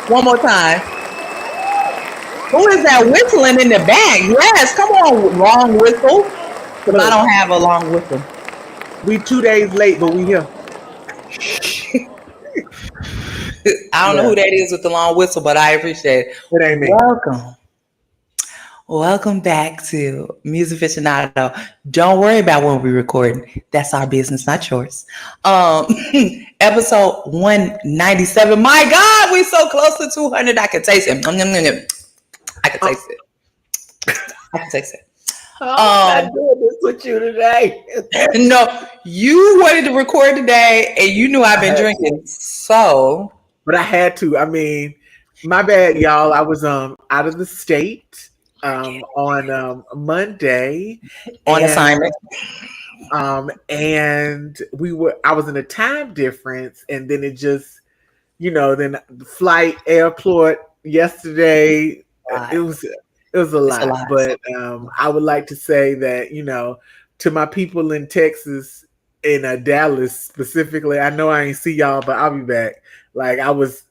One more time. Who is that whistling in the back? Yes, come on, long whistle. Because I Look, don't have a long whistle. we 2 days late, but we here. I don't know Yeah, who that is with the long whistle, but I appreciate it. it ain't me. Welcome. Welcome back to Musaficionado. Don't worry about when we're recording. That's our business, not yours. Um, episode 197. My God, we're so close to 200. I can taste it. I can Uh, taste it. I can taste it. I'm not doing this with you today. No, you wanted to record today, and you knew I've I been had to, drinking. So, but I had to. I mean, my bad, y'all. I was out of the state on Monday, on and assignment. I was in a time difference, and then it just then the flight airport yesterday. It was a It's a lot, lot. but I would like to say that to my people in Texas, in Dallas specifically. I know I ain't see y'all, but I'll be back. Like I was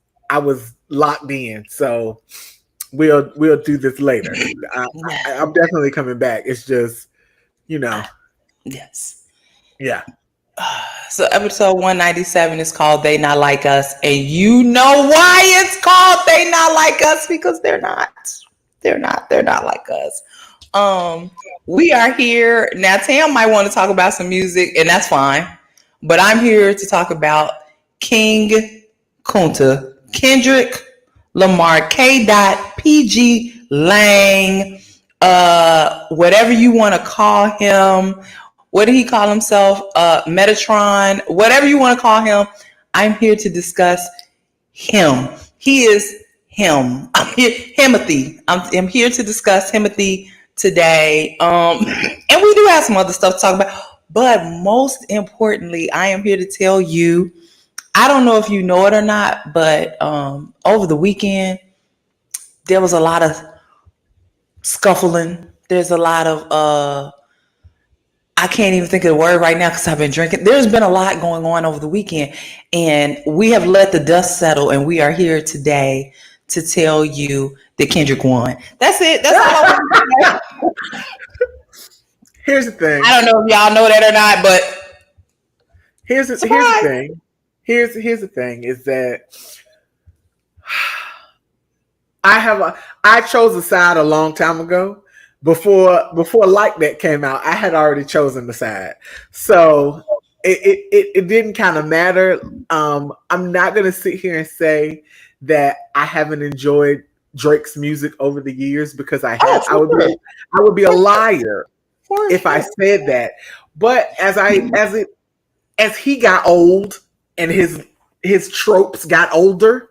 locked in, so we'll do this later. I'm definitely coming back. It's just you know, Yes. yeah. So episode 197 is called They Not Like Us. And you know why it's called They Not Like Us? Because they're not. They're not like us. We are here. Now Tam might want to talk about some music, and that's fine. But I'm here to talk about King Kunta, Kendrick Lamar, K.PG Lang, whatever you want to call him. What did he call himself? Metatron, whatever you want to call him. I'm here to discuss him. He is him. I'm here, Himothy. I'm here to discuss Himothy today. And we do have some other stuff to talk about. But most importantly, I am here to tell you, I don't know if you know it or not, but over the weekend, there was a lot of scuffling. There's a lot of I can't even think of the word right now because I've been drinking. There's been a lot going on over the weekend, and we have let the dust settle, and we are here today to tell you that Kendrick won. That's it. That's all I want to say. Here's the thing. I don't know if y'all know that or not, but Here's the surprise. thing. Here's the thing is that I chose a side a long time ago. Before Like That came out, I had already chosen the side. So it didn't kind of matter. I'm not gonna sit here and say that I haven't enjoyed Drake's music over the years because I have. Oh, for sure. I would be a liar For if I sure. said that. But as he got old and his tropes got older,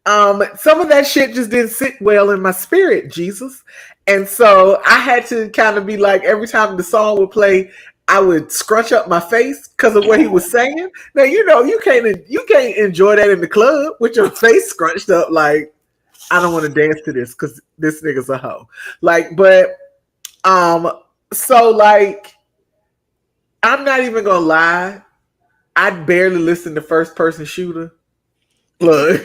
some of that shit just didn't sit well in my spirit, Jesus. And so I had to kind of be like, every time the song would play, I would scrunch up my face because of what he was saying. Now you can't enjoy that in the club with your face scrunched up. Like, I don't want to dance to this because this nigga's a hoe. Like, but so like, I'm not even gonna lie. I barely listen to First Person Shooter. Look.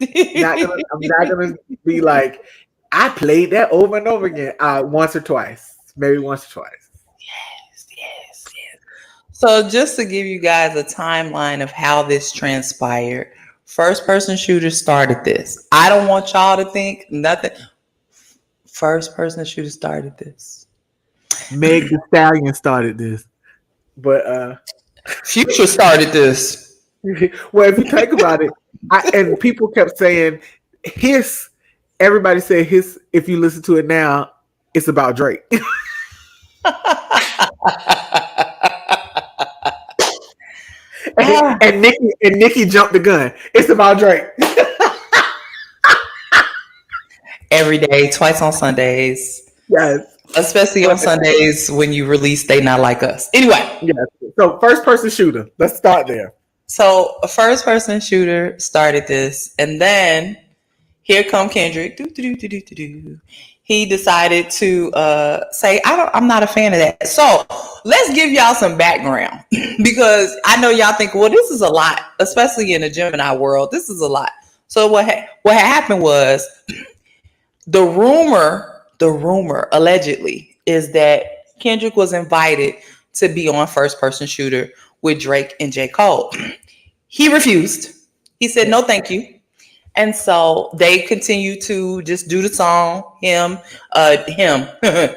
I'm not gonna be like, I played that over and over again. Once or twice. Maybe once or twice. Yes. So just to give you guys a timeline of how this transpired, First Person Shooter started this. I don't want y'all to think nothing. First Person Shooter started this. Meg the Stallion started this. But Future started this. well, if you think about it, and people kept saying everybody said his, if you listen to it now, it's about Drake. and Nicki jumped the gun. It's about Drake. Every day, twice on Sundays. Yes. Especially on Sundays when you release They Not Like Us. Anyway. Yes. So First Person Shooter. Let's start there. So a First Person Shooter started this, and then here come Kendrick. He decided to say, I'm not a fan of that. So let's give y'all some background because I know y'all think, well, this is a lot, especially in the Gemini world. This is a lot. So what happened was the rumor allegedly is that Kendrick was invited to be on First Person Shooter with Drake and J. Cole. He refused. He said no, thank you. And so they continue to just do the song. Him,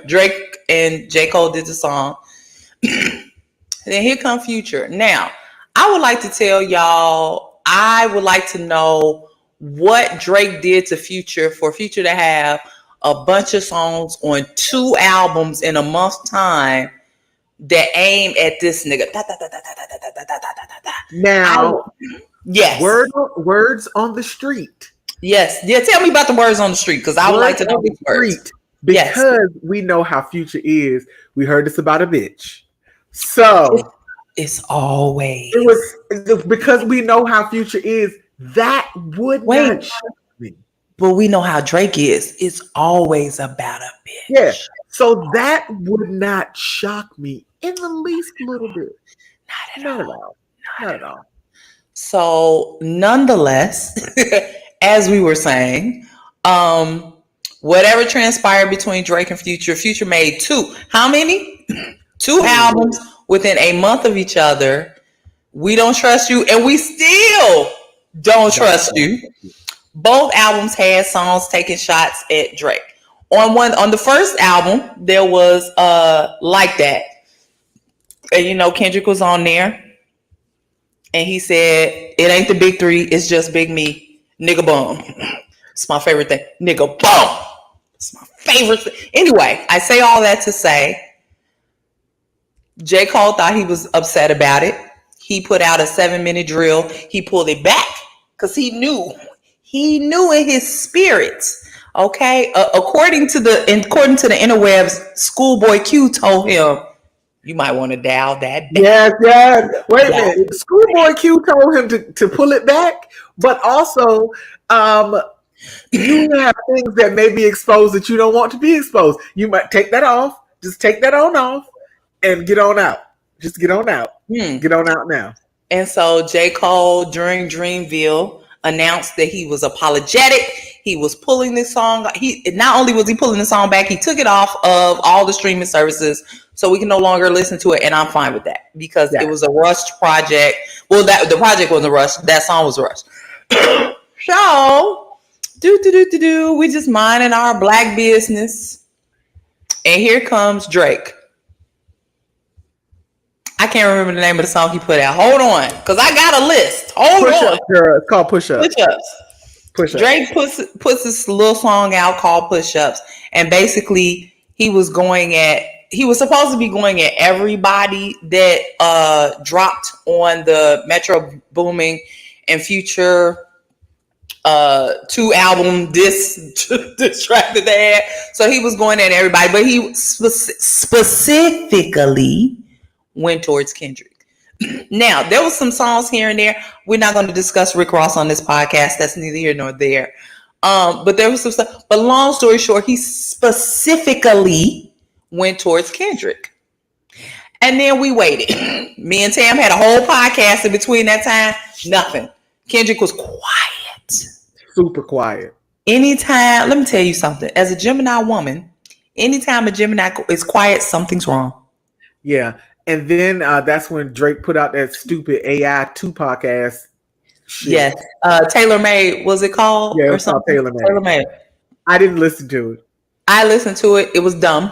Drake and J. Cole did the song. Then here come Future. Now, I would like to tell y'all, I would like to know what Drake did to Future for Future to have a bunch of songs on 2 albums in a month's time that aim at this nigga. Now, yes. Words on the street. Yes. Yeah, tell me about the words on the street, because I would like to know these words. Because we know how Future is. We heard this about a bitch. So it's always it was because we know how Future is. That would not shock me. But we know how Drake is. It's always about a bitch. Yeah. So that would not shock me in the least little bit. Not at all. So nonetheless, as we were saying, whatever transpired between Drake and Future made how many? 2 albums within a month of each other. We don't trust you, and we still don't trust you. Both albums had songs taking shots at Drake. On the first album, there was Like That. And Kendrick was on there. And he said, it ain't the big 3, it's just Big Me. Nigga bum. It's my favorite thing. Nigga bum. It's my favorite thing. Anyway, I say all that to say, J. Cole thought he was upset about it. He put out a 7-minute drill. He pulled it back because he knew in his spirit. Okay, according to the interwebs, Schoolboy Q told him, you might want to dial that back. Yes. Wait a minute. Schoolboy Q told him to pull it back, but also you have things that may be exposed that you don't want to be exposed. You might take that off. Just take that on off and get on out. Just get on out. Get on out now. And so J. Cole during Dreamville announced that he was apologetic. He was pulling this song. Not only was he pulling the song back, he took it off of all the streaming services, so we can no longer listen to it. And I'm fine with that because it was a rushed project. Well, the project wasn't rushed. That song was rushed. So, we just minding our black business, and here comes Drake. I can't remember the name of the song he put out. Hold on, because I got a list. Hold on. Girl. It's called Push Ups. Push-ups. Drake puts this little song out called Push Ups, and basically he was supposed to be going at everybody that dropped on the Metro Booming and Future 2-album diss track that they had. So he was going at everybody, but he specifically went towards Kendrick. Now, there was some songs here and there. We're not going to discuss Rick Ross on this podcast. That's neither here nor there. But there was some stuff. But long story short, he specifically went towards Kendrick. And then we waited. Me and Tam had a whole podcast in between that time. Nothing. Kendrick was quiet. Super quiet. Anytime, let me tell you something. As a Gemini woman, anytime a Gemini is quiet, something's wrong. Yeah. And then that's when Drake put out that stupid AI Tupac ass shit. Yes. Tailor Made, was it called? Yeah, or something? Tailor Made. I didn't listen to it. I listened to it. It was dumb.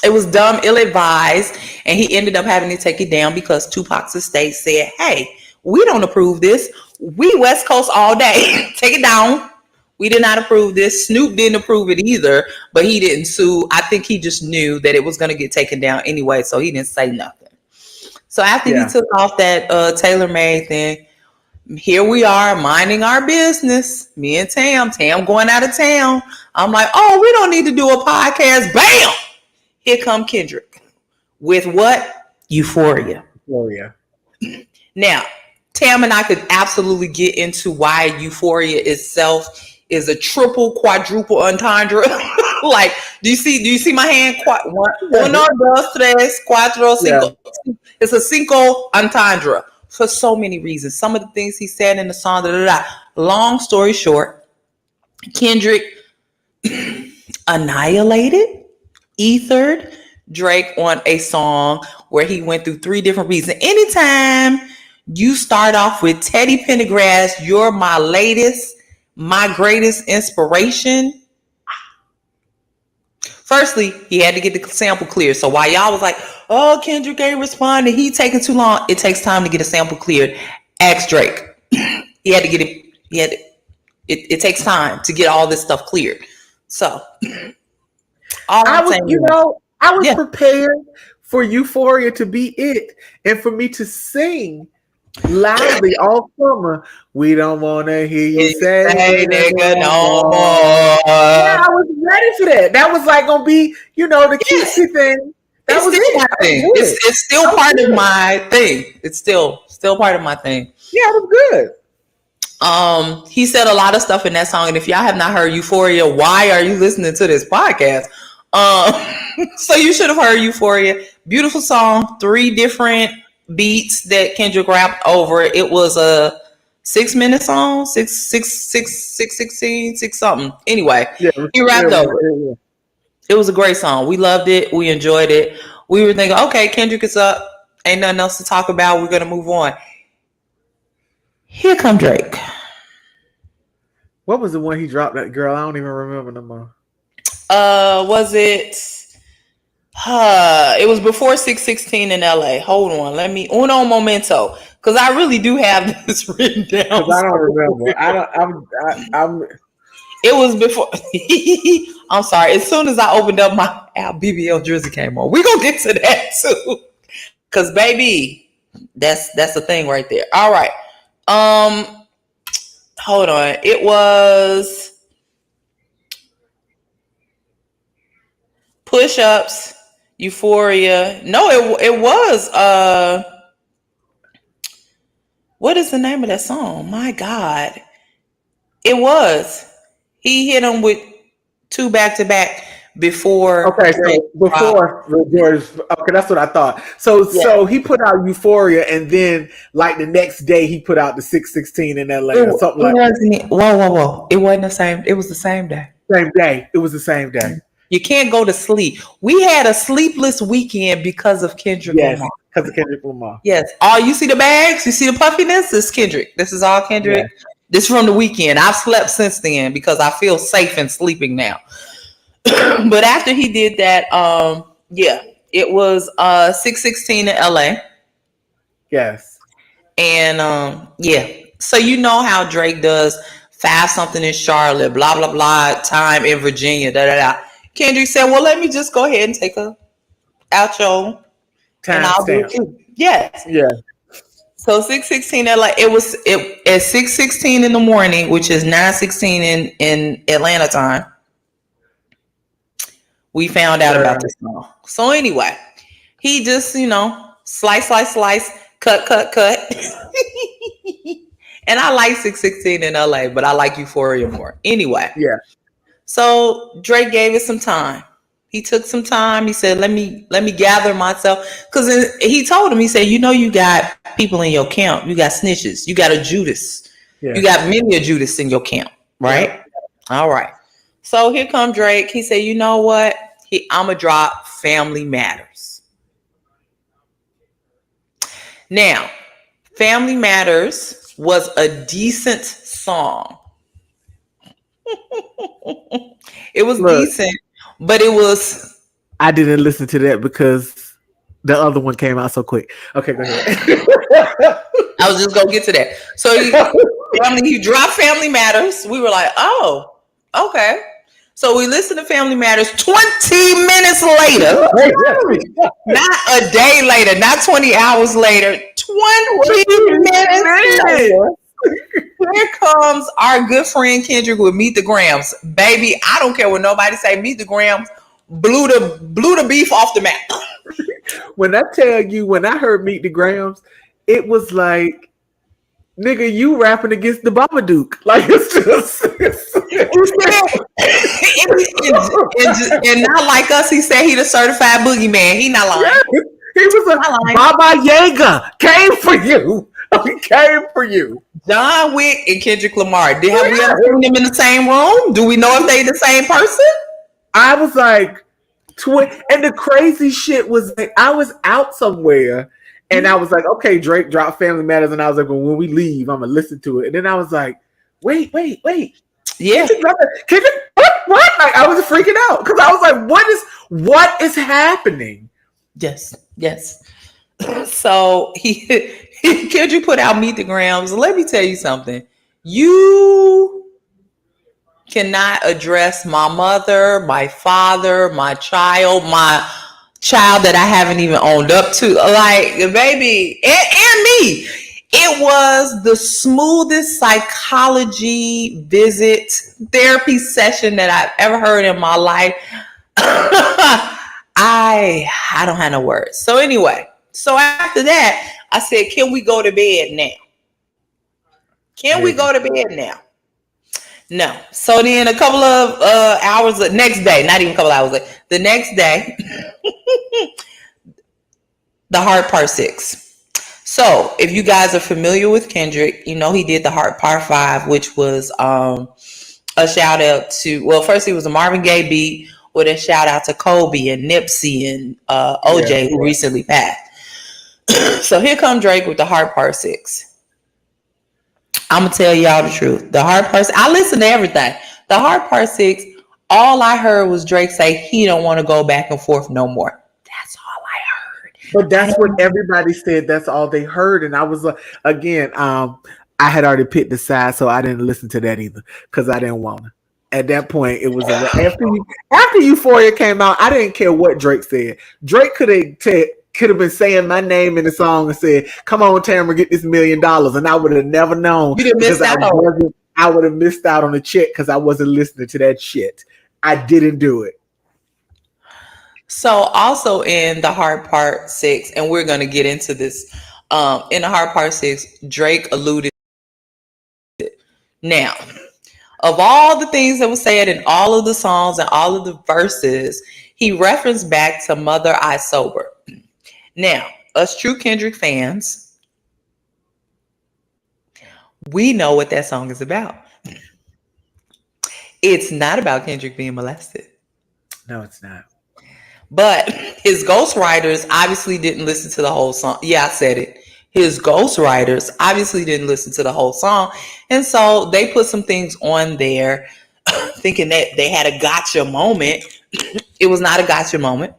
Ill-advised. And he ended up having to take it down because Tupac's estate said, hey, we don't approve this. We West Coast all day. Take it down. We did not approve this. Snoop didn't approve it either, but he didn't sue. I think he just knew that it was going to get taken down anyway, so he didn't say nothing. So after he took off that Tailor Made thing, here we are minding our business. Me and Tam going out of town. I'm like, oh, we don't need to do a podcast. Bam! Here come Kendrick. With what? Euphoria. Now, Tam and I could absolutely get into why Euphoria itself is a triple, quadruple entendre. Like, do you see my hand? Uno, dos, tres, cuatro, cinco. It's a cinco entendre for so many reasons. Some of the things he said in the song, Long story short, Kendrick annihilated, ethered Drake on a song where he went through 3 different beats. And anytime you start off with Teddy Pendergrass, you're my latest, my greatest inspiration. Firstly, he had to get the sample cleared. So while y'all was like, oh, Kendrick ain't responding, he taking too long. It takes time to get a sample cleared. Ask Drake. He had to get it. It takes time to get all this stuff cleared. So I was prepared for Euphoria to be it and for me to sing loudly all summer. We don't want to hear you say nigga no more. Yeah, I was ready for that. That was like gonna be, the cutesy thing. That was it. It's still part of my thing. It's still part of my thing. Yeah, it was good. He said a lot of stuff in that song, and if y'all have not heard Euphoria, why are you listening to this podcast? So you should have heard Euphoria. Beautiful song, 3 different beats that Kendrick rapped over. It was a 6-minute song, 6:16, 6 something. Anyway, he rapped over it. It was a great song. We loved it. We enjoyed it. We were thinking, okay, Kendrick is up. Ain't nothing else to talk about. We're gonna move on. Here come Drake. What was the one he dropped? That girl, I don't even remember no more. Was it? It was before 6:16 in LA. Hold on, let me uno momento, because I really do have this written down. I don't remember. It was before. I'm sorry. As soon as I opened up my app, BBL Drizzy came on. We gonna get to that too, because baby, that's the thing right there. All right. Hold on. It was Push-Ups, Euphoria. No, it was what is the name of that song? My God. It was. He hit him with 2 back-to-back before. Okay, so before George. Okay, that's what I thought. So he put out Euphoria, and then like the next day he put out the 6:16 in LA or something like that. Whoa! It wasn't the same. It was the same day. Same day. It was the same day. You can't go to sleep. We had a sleepless weekend because of Kendrick Lamar. Because of Kendrick Lamar. Yes. All you see the bags, you see the puffiness. This is Kendrick. This is all Kendrick. Yeah. This is from the weekend. I've slept since then because I feel safe in sleeping now. But after he did that, it was 6:16 in LA. Yes. And so you know how Drake does 5 something in Charlotte, blah blah blah, time in Virginia, da da da. Kendrick said, "Well, let me just go ahead and take a outro, and I'll do it too." Yes. Yeah. So 6:16 LA. It at 6:16 in the morning, which is 9:16 in Atlanta time. We found out about this song. So anyway, he just, slice, cut. And I like 6:16 in LA, but I like Euphoria more. Anyway. Yeah. So Drake gave it some time. He took some time. He said, let me gather myself. Because he told him, he said, you got people in your camp. You got snitches. You got a Judas. Yeah. You got many a Judas in your camp. Right? Yeah. All right. So here come Drake. He said, you know what? I'm going to drop Family Matters. Now, Family Matters was a decent song. It was decent, but it was... I didn't listen to that because the other one came out so quick. Okay, go ahead. I was just going to get to that. So he dropped Family Matters. We were like, oh, okay. So we listened to Family Matters 20 minutes later. Not a day later, not 20 hours later. 20 minutes later. Here comes our good friend Kendrick with Meet the Grams. Baby, I don't care what nobody say. Meet the Grams blew the beef off the map. When I tell you, when I heard Meet the Grams, it was like, nigga, you rapping against the Babadook. Like, it's just... and not like us, he said he the certified boogeyman. He not lying. He was a Baba Yaga came for you. He came for you. John Wick and Kendrick Lamar. Have we ever seen them in the same room? Do we know if they the same person? I was like, and the crazy shit was like, I was out somewhere and I was like, okay, Drake dropped Family Matters, and I was like, well, when we leave, I'm gonna listen to it. And then I was like, wait. Yeah. Kendrick, what? Like, I was freaking out because I was like, what is happening? Yes. So Kendrick put out Meet the Grams. Let me tell you something. You cannot address my mother, my father, my child that I haven't even owned up to. Like, baby, and me. It was the smoothest psychology visit therapy session that I've ever heard in my life. I don't have no words. So anyway, so after that, I said, can we go to bed now? Can we go to bed now? No. So then a couple of hours, the next day, not even a couple hours, the next day, the Heart Part 6. So if you guys are familiar with Kendrick, you know he did the Heart Part 5, which was a shout out to, well, first it was a Marvin Gaye beat with a shout out to Kobe and Nipsey and OJ, who recently passed. So here come Drake with the Heart Part 6. I'm gonna tell y'all the truth. The Heart Part 6, I listened to everything. The Heart Part 6, all I heard was Drake say he don't want to go back and forth no more. That's all I heard. But that's what everybody said. That's all they heard. And I was like, again, I had already picked the side, so I didn't listen to that either because I didn't want to. At that point, it was after Euphoria came out. I didn't care what Drake said. Drake could have been saying my name in the song and said, "Come on, Tamara, get this $1 million," and I would have never known because I would have missed out on the check because I wasn't listening to that shit. I didn't do it. So also in the Heart Part 6, and we're gonna get into this. In the Heart Part 6, Drake alluded to it. Now, of all the things that were said in all of the songs and all of the verses, he referenced back to Mother I Sober. Now, us true Kendrick fans, we know what that song is about. It's not about Kendrick being molested. No, it's not. But his ghostwriters obviously didn't listen to the whole song. Yeah, I said it. His ghostwriters obviously didn't listen to the whole song. And so they put some things on there thinking that they had a gotcha moment. It was not a gotcha moment.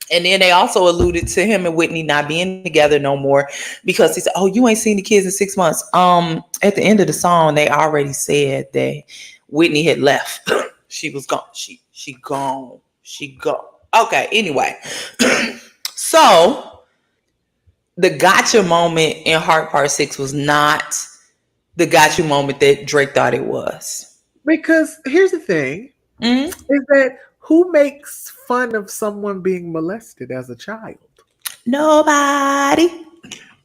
And then they also alluded to him and Whitney not being together no more because he said, "Oh, you ain't seen the kids in 6 months." At the end of the song, they already said that Whitney had left. She was gone. She gone. Okay, anyway. So the gotcha moment in Heart Part 6 was not the gotcha moment that Drake thought it was. Because here's the thing, is that who makes fun of someone being molested as a child? Nobody.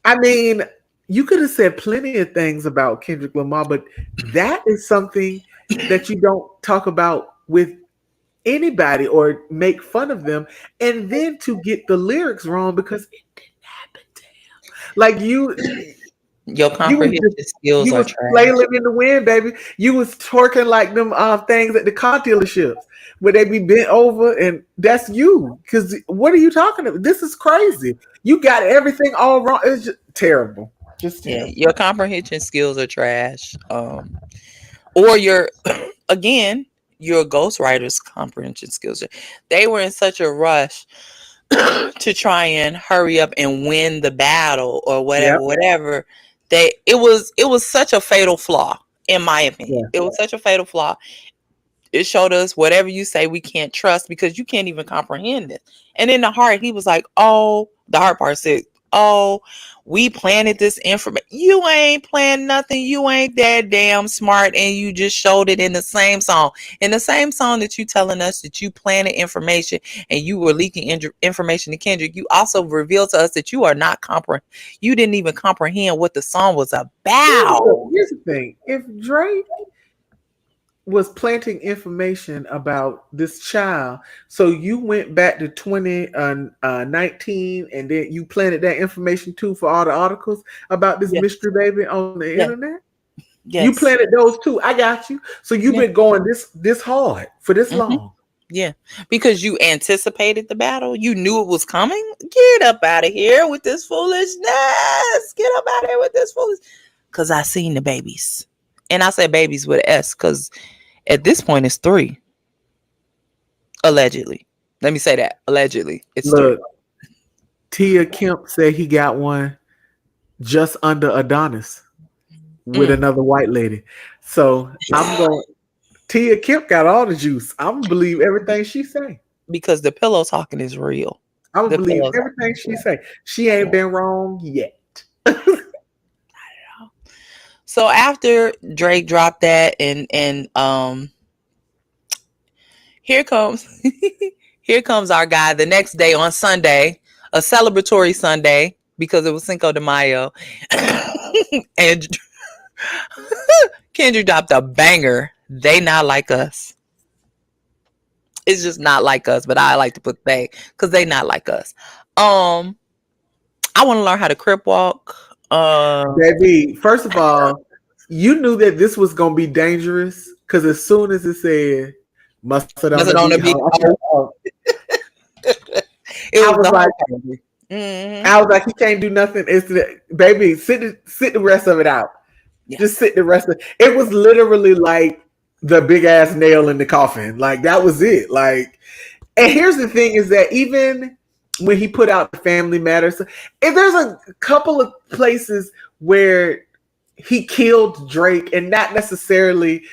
I mean, you could have said plenty of things about Kendrick Lamar, but that is something that you don't talk about with anybody or make fun of them, and then to get the lyrics wrong because it didn't happen to him. Like your comprehension skills you are was trash. flailing in the wind, baby. You was twerking like them things at the car dealerships where they be bent over, and that's you. Because what are you talking about? This is crazy. You got everything all wrong. It's just terrible. Just terrible. Yeah, your comprehension skills are trash. Or your again, your ghostwriter's comprehension skills. They were in such a rush to try and hurry up and win the battle or whatever. It was such a fatal flaw, in my opinion. It was such a fatal flaw. It showed us whatever you say we can't trust because you can't even comprehend it. And in the heart, he was like, "Oh," the Heart Part 6, "Oh, we planted this information." You ain't planned nothing. You ain't that damn smart, and you just showed it in the same song. In the same song that you telling us that you planted information and you were leaking information to Kendrick, you also revealed to us that you are not you didn't even comprehend what the song was about. Here's the thing: if Drake was planting information about this child. So you went back to 2019 and then you planted that information too for all the articles about this Yes. mystery baby on the Yes. internet? You Yes. planted those too. I got you. So you've Yeah. been going this hard for this Hmm. long. Yeah. Because you anticipated the battle. You knew it was coming. Get up out of here with this foolishness. Get up out of here with this foolishness. Because I seen the babies. And I said babies with an S because at this point it's three. Allegedly. Let me say that. Allegedly. It's three. Look, Tia Kemp said he got one just under Adonis with Mm. another white lady. So I'm going. Tia Kemp got all the juice. I'm gonna believe everything she say. Because the pillow talking is real. I'm gonna The believe pillow everything she talking. say. She ain't been wrong yet. So after Drake dropped that and here comes here comes our guy the next day on Sunday, a celebratory Sunday because it was Cinco de Mayo. And Kendrick dropped a banger. They not like us. It's just not like us, but I like to put they because they not like us. I want to learn how to crip walk. Baby, first of all, you knew that this was gonna be dangerous because as soon as it said mustard on Was the it on beat, a big? It I was was the like, whole baby. Mm-hmm. I was like, he can't do nothing. It's baby, sit the rest of it out. Yeah. Just sit the rest of it. Was literally like the big ass nail in the coffin. Like that was it. Like, and here's the thing: is that even when he put out the Family Matters, and there's a couple of places where he killed Drake, and not necessarily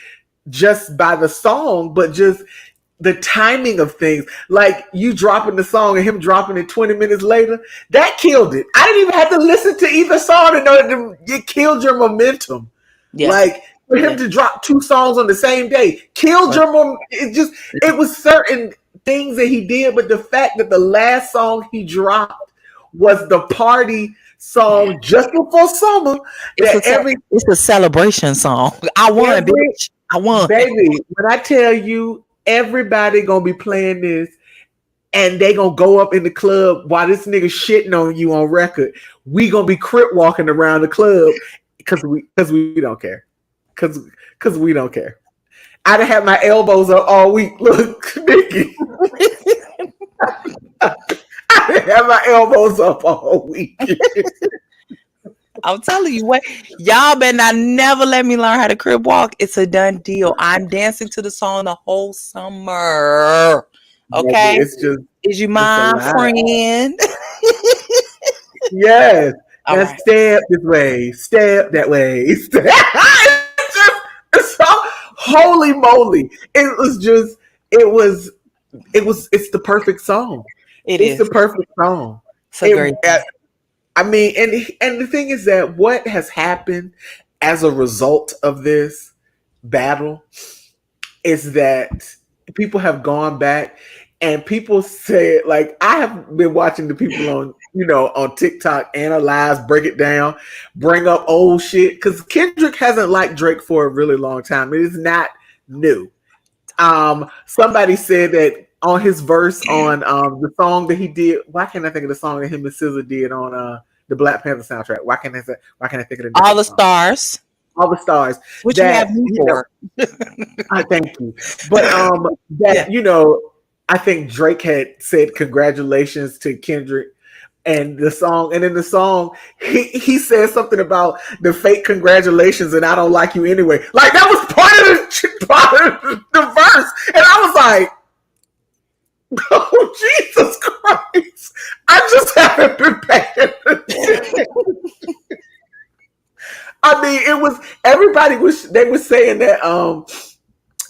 just by the song, but just the timing of things. Like you dropping the song and him dropping it 20 minutes later, that killed it. I didn't even have to listen to either song to know that it killed your momentum. Yeah. Like for him to drop two songs on the same day, killed your momentum. It was certain things that he did, but the fact that the last song he dropped was the party song just before summer. It's a celebration song. I won, bitch. I won. Baby, when I tell you everybody gonna be playing this and they gonna go up in the club while this nigga shitting on you on record, we gonna be crip walking around the club because we don't care. Cause we don't care. I'd have had my elbows up all week. Look, Nikki. I have my elbows up all week. I'm telling you what, y'all better not never let me learn how to crib walk. It's a done deal. I'm dancing to the song the whole summer. Okay, It's just is you my friend? Yes. All And right. step this way, step that way. It's so holy moly. It's the perfect song. It's the perfect song. It's a great song. I mean, and the thing is that what has happened as a result of this battle is that people have gone back and people say, like, I have been watching the people on TikTok analyze, break it down, bring up old shit, because Kendrick hasn't liked Drake for a really long time. It is not new. Somebody said that on his verse on the song that he did. Why can't I think of the song that him and SZA did on the Black Panther soundtrack? Why can't I think of the All the stars? All the stars. Which you have me for? I thank you. But I think Drake had said congratulations to Kendrick and in the song he said something about the fake congratulations and I don't like you anyway. Like that was part of the verse. And I was like, oh Jesus Christ. I just haven't been paying attention. I mean,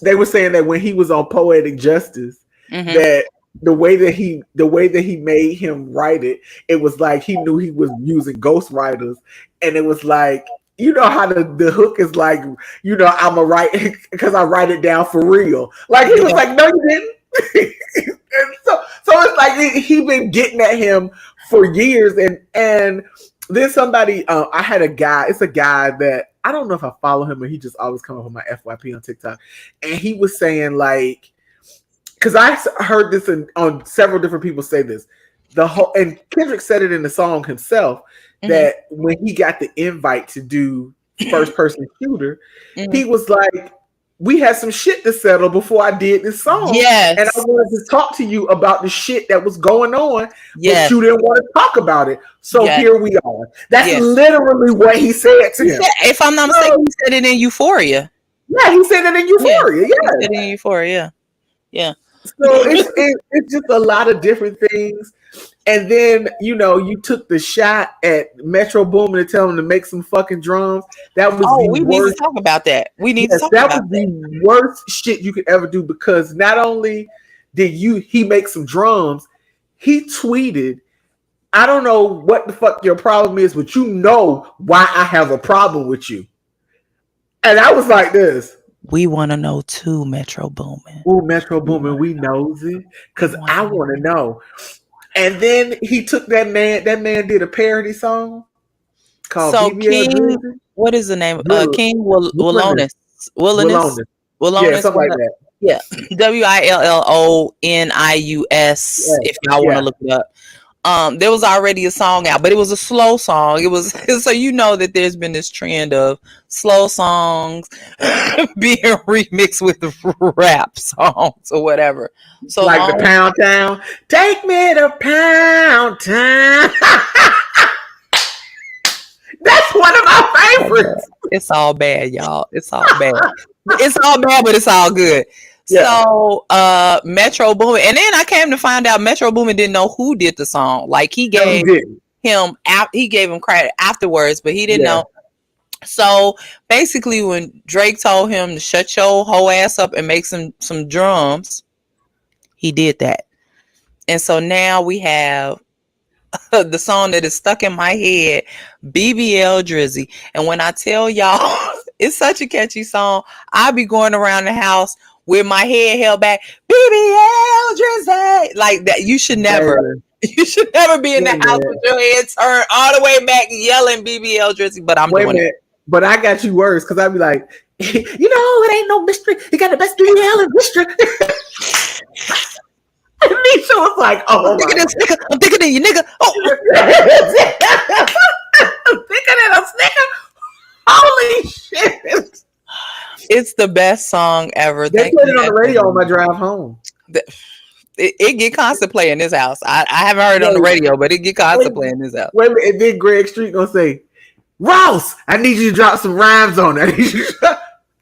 they were saying that when he was on Poetic Justice, that the way that he made him write it was like he knew he was using ghostwriters, and it was like, you know how the hook is like, I'm a write because I write it down for real. Like he was like, no, you didn't. And so it's like he been getting at him for years, and then somebody, I had a guy. It's a guy that I don't know if I follow him or he just always come up with my FYP on TikTok. And he was saying like, because I heard this on several different people say this. The whole, and Kendrick said it in the song himself, that when he got the invite to do first person shooter, he was like, we had some shit to settle before I did this song. Yes. And I wanted to talk to you about the shit that was going on, Yes. but you didn't want to talk about it. So Yes. here we are. That's literally what he said to him. If I'm not mistaken, he said it in Euphoria. Yeah, he said it in Euphoria. Yeah. He said it in Euphoria. Yeah. So it's just a lot of different things. And then, you know, you took the shot at Metro Boomin to tell him to make some fucking drums. That was we need to talk about that. We need to talk about that. That was the worst shit you could ever do, because not only did he make some drums, he tweeted, I don't know what the fuck your problem is, but you know why I have a problem with you. And I was like this. We want to know too, Metro Boomin. Oh, Metro Boomin, we knows it, because I want to know. And then he took that man did a parody song called BBL King, what is the name? King Wilderness. Yeah, something like that. Yeah. WILLONIUS, if y'all want to look it up. There was already a song out, but it was a slow song. It was so you know that there's been this trend of slow songs being remixed with rap songs or whatever. So like the Pound Town, take me to Pound Town. That's one of my favorites. It's all bad, y'all. It's all bad. It's all bad, but it's all good. Yeah. So Metro Boomin, and then I came to find out Metro Boomin didn't know who did the song. Like he gave him credit afterwards, but he didn't know. So basically, when Drake told him to shut your whole ass up and make some drums, he did that. And so now we have the song that is stuck in my head, BBL Drizzy. And when I tell y'all, it's such a catchy song. I'll be going around the house with my head held back, BBL Drizzy, like that. You should never be in the house with your head turned all the way back yelling BBL Drizzy. But I'm doing it. But I got you worse, because I'd be like, you know, it ain't no mystery. You got the best BBL in history. And Nisha was like, oh, I'm thicker than you, nigga. Oh. I'm thicker than a snicker. Holy shit. It's the best song ever. They played it on the radio on my drive home. It get constant play in this house. I haven't heard it on the radio, but it get constant play in this house. Wait a minute, and then Greg Street gonna say, Ross, I need you to drop some rhymes on that.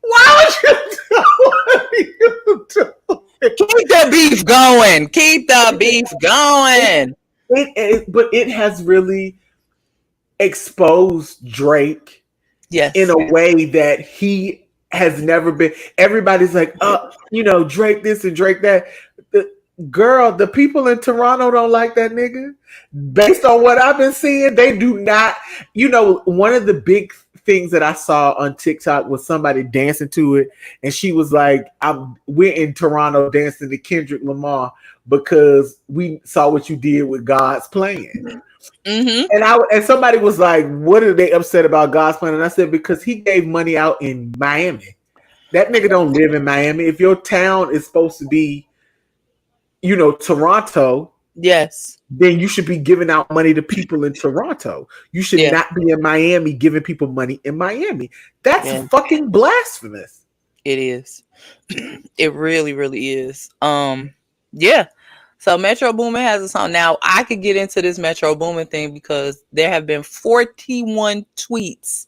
Why would you do? Keep the beef going. Keep the beef going. But it has really exposed Drake in a way that he has never been. Everybody's like, you know, Drake this and Drake that. Girl, the people in Toronto don't like that nigga. Based on what I've been seeing, they do not. You know, one of the big things that I saw on TikTok was somebody dancing to it, and she was like, we're in Toronto dancing to Kendrick Lamar because we saw what you did with God's Plan. Mm-hmm. And somebody was like, what are they upset about God's Plan? And I said, because he gave money out in Miami. That nigga don't live in Miami. If your town is supposed to be, you know, Toronto, yes, then you should be giving out money to people in Toronto. You should not be in Miami giving people money in Miami. That's fucking blasphemous. It is. It really, really is. Yeah. So Metro Boomin has a song. Now I could get into this Metro Boomin thing because there have been 41 tweets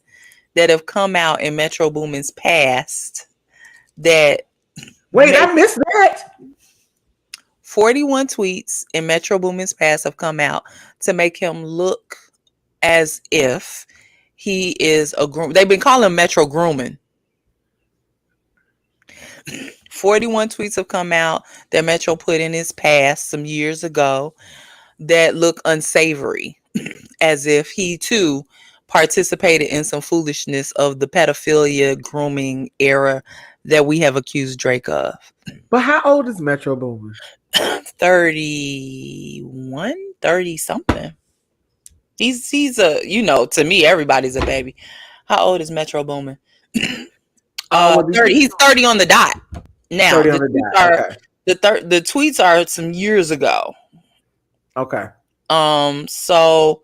that have come out in Metro Boomin's past that. Wait, I missed that. 41 tweets in Metro Boomin's past have come out to make him look as if he is a groom. They've been calling him Metro Grooming. 41 tweets have come out that Metro put in his past some years ago that look unsavory, as if he too participated in some foolishness of the pedophilia grooming era that we have accused Drake of. But how old is Metro Boomin? 31, 30 something. He's a, you know, to me, everybody's a baby. How old is Metro Boomin? Well, 30. He's 30 on the dot. Now 30 on the dot. Okay. The tweets are some years ago. Okay. So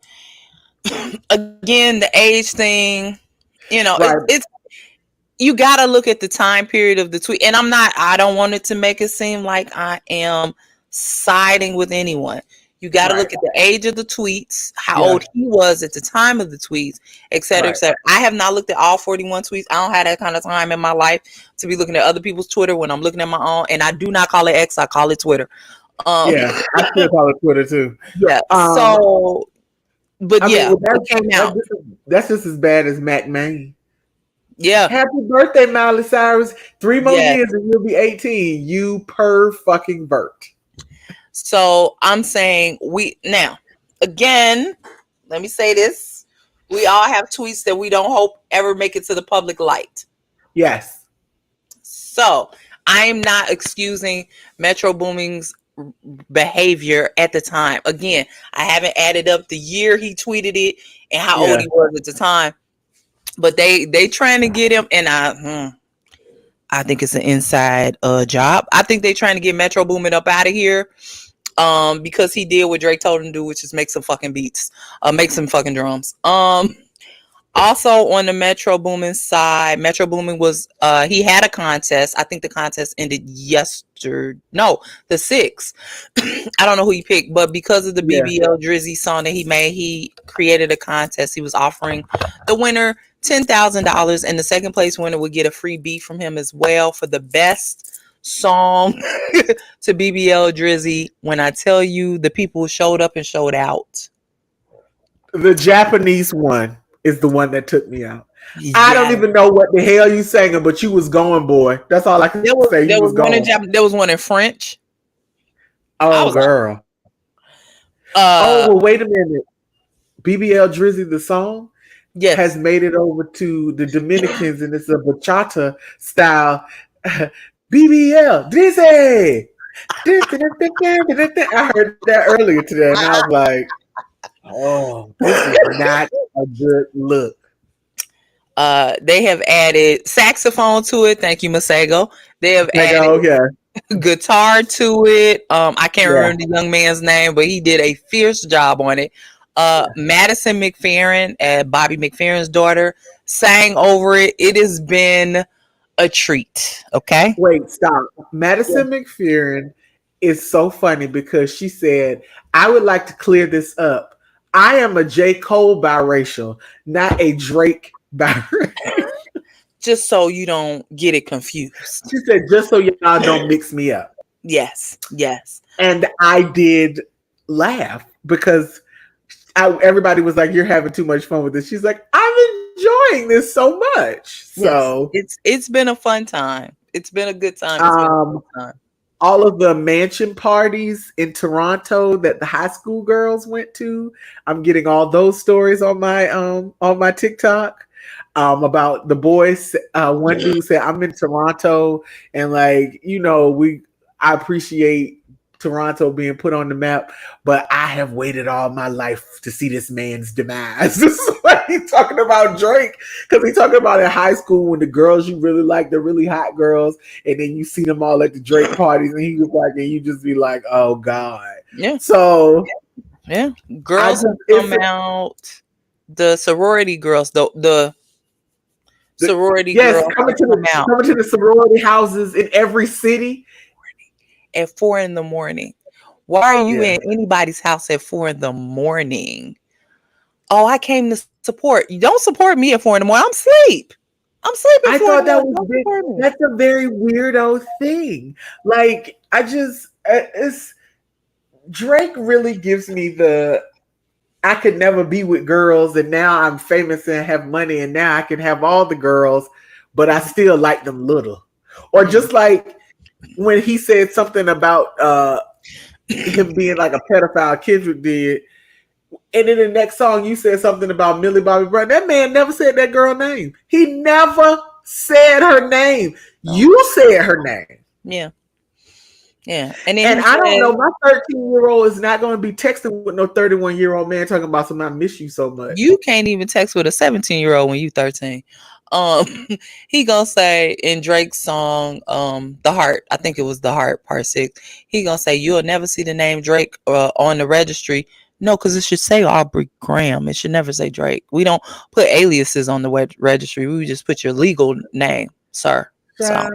again, the age thing, Right. it's you got to look at the time period of the tweet. And I don't want it to make it seem like I am siding with anyone. You got to look at the age of the tweets, how old he was at the time of the tweets, et cetera, et cetera. I have not looked at all 41 tweets. I don't have that kind of time in my life to be looking at other people's Twitter when I'm looking at my own. And I do not call it X, I call it Twitter. I still call it Twitter too. Yeah. It came out. That's just as bad as Mac Main. Yeah. Happy birthday, Miley Cyrus. 3 more years and you'll be 18. You per fucking Bert. So I'm saying again, let me say this. We all have tweets that we don't hope ever make it to the public light. Yes. So I am not excusing Metro Boomin's behavior at the time. Again, I haven't added up the year he tweeted it and how old he was at the time. But they trying to get him, and I think it's an inside job. I think they trying to get Metro Boomin up out of here. Because he did what Drake told him to do, which is make some fucking beats, make some fucking drums. Also on the Metro Boomin side, Metro Boomin was he had a contest. I think the contest ended the 6th. I don't know who he picked, but because of the BBL Drizzy song that he made, he created a contest. He was offering the winner $10,000, and the second place winner would get a free beat from him as well for the best song to BBL Drizzy. When I tell you, the people showed up and showed out. The Japanese one is the one that took me out. Yeah. I don't even know what the hell you singing, but you was going, boy. That's all I can say. There was one in French. Oh, girl. Well, wait a minute. BBL Drizzy, the song, has made it over to the Dominicans, and it's a bachata style. BBL Drizzy. I heard that earlier today, and I was like, oh, this is not a good look. They have added saxophone to it. Thank you, Masego. They have added guitar to it. I can't remember the young man's name, but he did a fierce job on it. Madison McFerrin, Bobby McFerrin's daughter, sang over it. It has been a treat. Okay. Wait, stop. Madison McFerrin is so funny because she said, I would like to clear this up. I am a J. Cole biracial, not a Drake biracial. Just so you don't get it confused. She said, just so y'all don't mix me up. Yes. And I did laugh because everybody was like, you're having too much fun with this. She's like, I'm enjoying this so much. So it's been a fun time. It's been a good time. All of the mansion parties in Toronto that the high school girls went to, I'm getting all those stories on my TikTok about the boys. One dude said, I'm in Toronto, and I appreciate Toronto being put on the map, but I have waited all my life to see this man's demise. This is what he's talking about Drake, because he's talking about in high school when the girls you really like, the really hot girls, and then you see them all at the Drake parties, and he was like, and you just be like, oh God. Yeah. So girls have come out. The sorority girls, the sorority girls coming to the sorority houses in every city at 4 a.m. Why are you in anybody's house at 4 a.m? Oh, I came to support. You don't support me at 4 a.m. I'm sleeping. I thought that's a very weirdo thing. Like, Drake really gives me I could never be with girls, and now I'm famous and have money, and now I can have all the girls, but I still like them little. Or just like when he said something about him being like a pedophile, Kendrick did, and in the next song you said something about Millie Bobby Brown. That man never said that girl name. He never said her name. You said her name. Yeah. Yeah. And then And he I don't said, know, my 13-year-old is not going to be texting with no 31-year-old man talking about something I miss you so much. you can't even text with a 17-year-old when you 13. Um, he gonna say in Drake's song, The Heart, I think it was The Heart, part 6, he gonna say, you'll never see the name Drake on the registry. No, because it should say Aubrey Graham. It should never say Drake. We don't put aliases on the registry. We just put your legal name, sir. So, Child.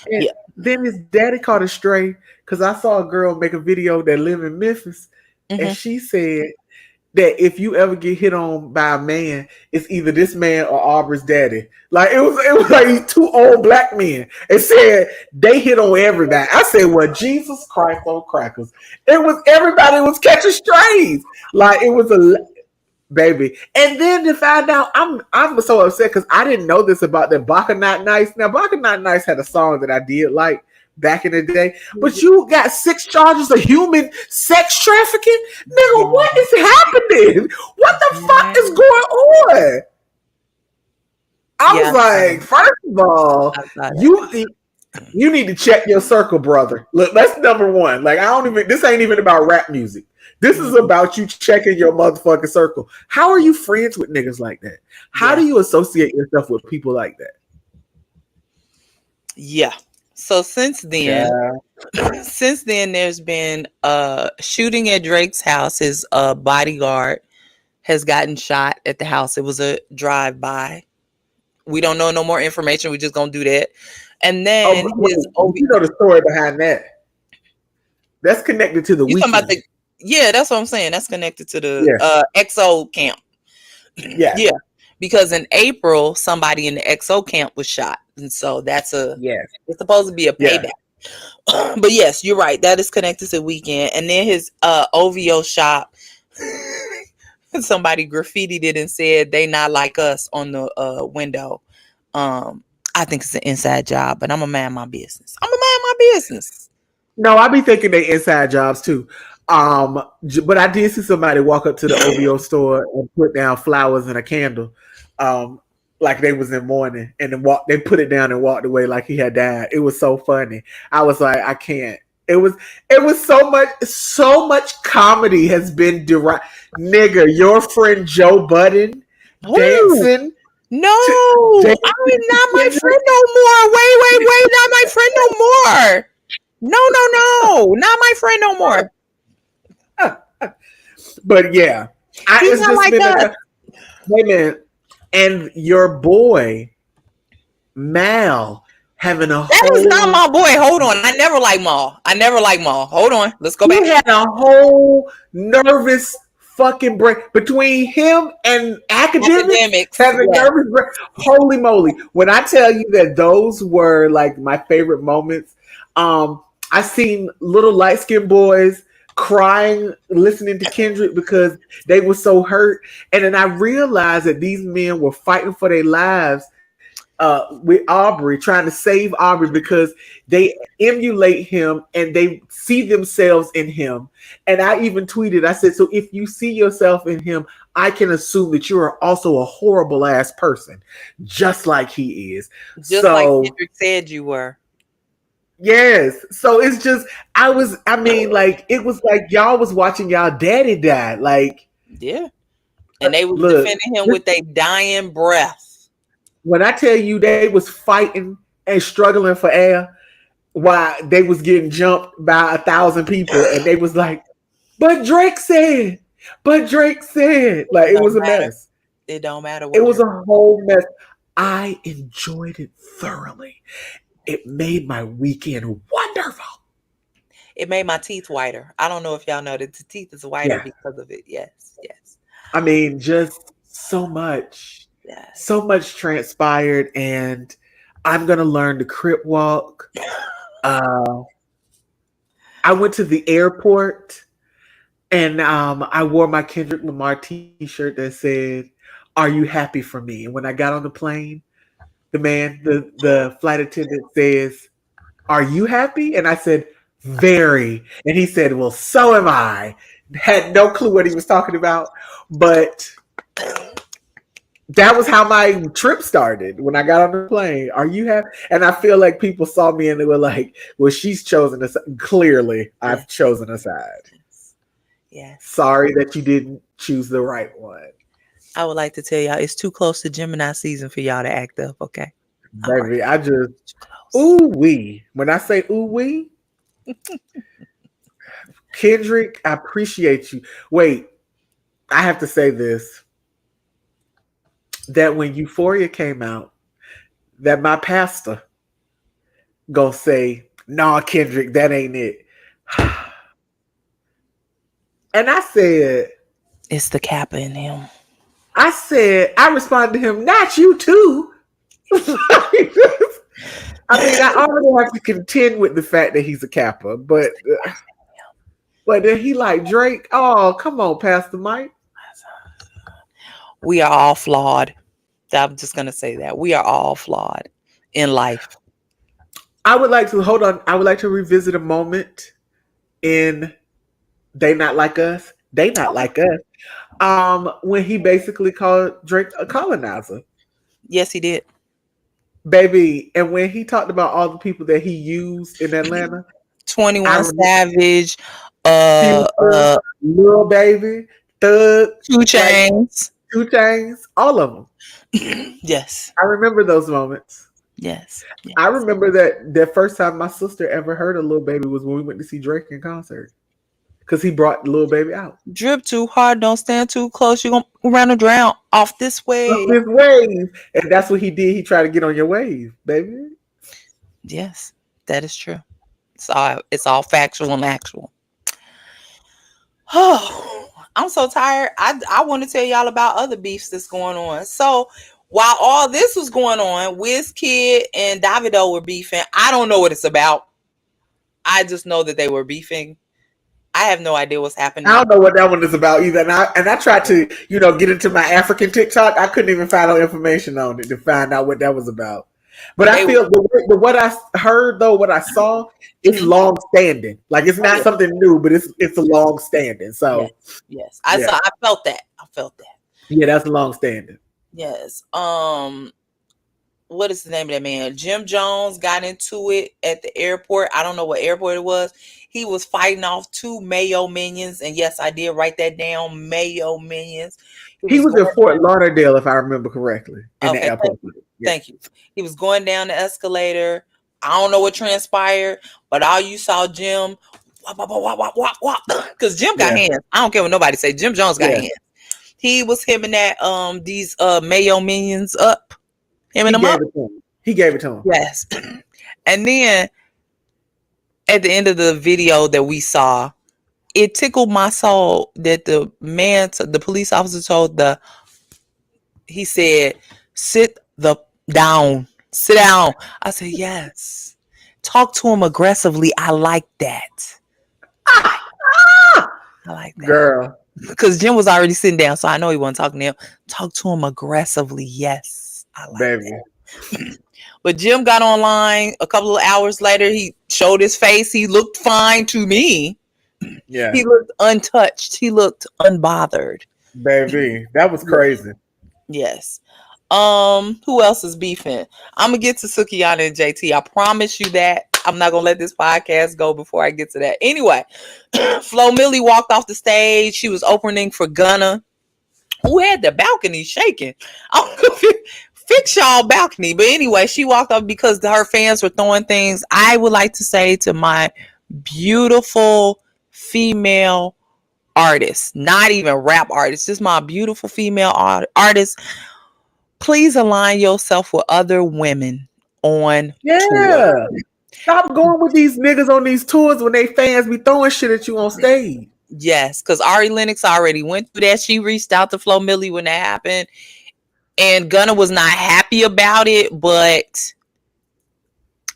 And yeah. then his daddy caught a stray because I saw a girl make a video that live in Memphis, and Hmm. she said that if you ever get hit on by a man, it's either this man or Aubrey's daddy. Like it was like these two old black men. It said they hit on everybody. I said, well, Jesus Christ on crackers. It was everybody was catching strays. Like it was a baby. And then to find out, I'm so upset because I didn't know this about that Baka Not Nice. Now Baka Not Nice had a song that I did like back in the day, but you got 6 charges of human sex trafficking, nigga. What is happening? What the fuck is going on? I Yeah, was like, first of all, I saw that. you need to check your circle, brother. Look, that's number one. Like, I don't even. This ain't even about rap music. This is about you checking your motherfucking circle. How are you friends with niggas like that? How do you associate yourself with people like that? Yeah. So Child. since then, there's been a shooting at Drake's house. His bodyguard has gotten shot at the house. It was a drive-by. We don't know no more information. We just gonna do that. And Oh, then wait, his you know the story behind that. That's connected to the you talking about weekend. the yeah, that's what I'm saying. That's connected to the Yeah. XO camp. Yes. Yeah. Because in April, somebody in the XO camp was shot. And so Yes. it's supposed to be a Yeah. payback. But yes, you're right. That is connected to weekend. And then his OVO shop, somebody graffitied it and said they not like us on the window. I think it's an inside job, but I'm a man my business. I'm a man my business. No, I be thinking they inside jobs too. But I did see somebody walk up to the OVO store and put down flowers and a candle, um, like they was in mourning, and then they put it down and walked away like he had died. It was so funny. I was like, I can't. It was so much comedy has been derived. Nigga, your friend Joe Budden Woo! dancing. No, Dancing I'm not to my Kendrick. friend no more. Wait, not my friend no more. No, not my friend no more. But yeah, He's it's not just like been us. wait a minute. And your boy Mal having a That is not whole my boy. Hold on. I never like Maul. Hold on. Let's go you back. had a whole nervous fucking break between him and academics Academics. having Yeah. nervous break. Holy moly. When I tell you that those were like my favorite moments, I seen little light skinned boys crying listening to Kendrick because they were so hurt. And then I realized that these men were fighting for their lives with Aubrey, trying to save Aubrey because they emulate him and they see themselves in him. And I even tweeted, I said, so if you see yourself in him, I can assume that you are also a horrible ass person, just like he is. Just like So Kendrick said you were. yes. So it's just like it was like y'all was watching y'all daddy die. Like Yeah. And they was look, defending him with their dying breath. when I tell you they was fighting and struggling for air while they was getting jumped by 1,000 people, and they was like, but Drake said, like it was a mess. It don't matter It what was Drake. a whole mess. I enjoyed it thoroughly. It made my weekend wonderful. It made my teeth whiter. I don't know if y'all know that the teeth is whiter Yeah. because of it. Yes. I mean, just so much transpired, and I'm gonna learn to crip walk. I went to the airport, and I wore my Kendrick Lamar T-shirt that said, "Are you happy for me?" And when I got on the plane, the flight attendant says, "Are you happy?" And I said, "Very." And he said, "Well, so am I." Had no clue what he was talking about, but That was how my trip started when I got on the plane. Are you happy? And I feel like people saw me and they were like, well, she's chosen us. Clearly, Yeah. I've chosen a side. Yes. Yes. Sorry that you didn't choose the right one. I would like to tell y'all it's too close to Gemini season for y'all to act up, okay? All right. Baby, I just, Too close. ooh wee. When I say ooh wee, Kendrick, I appreciate you. Wait, I have to say this, that when Euphoria came out, that my pastor gonna say, nah, Kendrick, that ain't it. And It's the Kappa in him. I responded to him, not you too. I mean, I already have to contend with the fact that he's a Kappa, but then he like Drake. Oh, come on, Pastor Mike. We are all flawed. I'm just gonna say that. We are all flawed in life. I would like to hold on. I would like to revisit a moment in They Not Like Us. They Not Like Us. When he basically called Drake a colonizer. Yes, he did. Baby, and when he talked about all the people that he used in Atlanta, I 21 remember Savage, uh Future, uh Lil Baby, Thug, 2 like Chains. 2 Chainz, all of them. Yes. I remember those moments. Yes. I Yes. remember that the first time my sister ever heard of Lil Baby was when we went to see Drake in concert because he brought Lil Baby out. Drip too hard, don't stand too close. You're gonna run and drown off this Up way. his wave, and that's what he did. He tried to get on your wave, baby. Yes, that is true. It's all factual and actual. Oh, I'm so tired. I want to tell y'all about other beefs that's going on. So while all this was going on, WizKid and Davido were beefing. I don't know what it's about. I just know that they were beefing. I have no idea what's I happening. don't know what that one is about either. And I tried to, get into my African TikTok. I couldn't even find no information on it to find out what that was about. But I They feel what I heard though, what I saw, it's Mhm. long standing. Like it's Oh not yeah, something new, but it's a long standing. yes, So yes. yeah, I felt that. I felt that. yeah, that's long standing. Yes. What is the name of that man? Jim Jones got into it at the airport. I don't know what airport it was. He was fighting off 2 Mayo minions, and yes, I did write that down. Mayo minions. He He was was in going Fort Lauderdale, if I remember correctly, in the Okay, airport. Yeah, thank you. He was going down the escalator. I don't know what transpired, but all you saw Jim wop wop wop wop wop wop because Jim got yeah, hands. I don't care what nobody say. Jim Jones got yeah. hands. He was him and that these Mayo minions up, him and He them gave up. it to him. He gave it to him. Yes, and then at the end of the video that we saw, it tickled my soul that the police officer told he said, sit down. I said, yes. Talk to him aggressively. I like that. I like, Ah, I like that. girl, Because Jim was already sitting down, so I know he wasn't talking to him. Talk to him aggressively. Yes. I like baby. that. But Jim got online a couple of hours later. He showed his face. He looked fine to me. Yeah, He looked untouched. He looked unbothered. baby. That was Yeah. crazy. Yes. Who else is beefing? I'm gonna get to Sukiyana and JT. I promise you that. I'm not gonna let this podcast go before I get to that. Anyway, Flo Millie walked off the stage. She was opening for Gunna, who had the balcony shaking. I don't know if you fix y'all balcony, but anyway, she walked off because her fans were throwing things. I would like to say to my beautiful female artists, not even rap artists, just my beautiful female artists, please align yourself with other women on tour. Yeah. Stop going with these niggas on these tours when they fans be throwing shit at you on stage. Yes, because Ari Lennox already went through that. She reached out to Flo Milli when that happened, and Gunna was not happy about it. But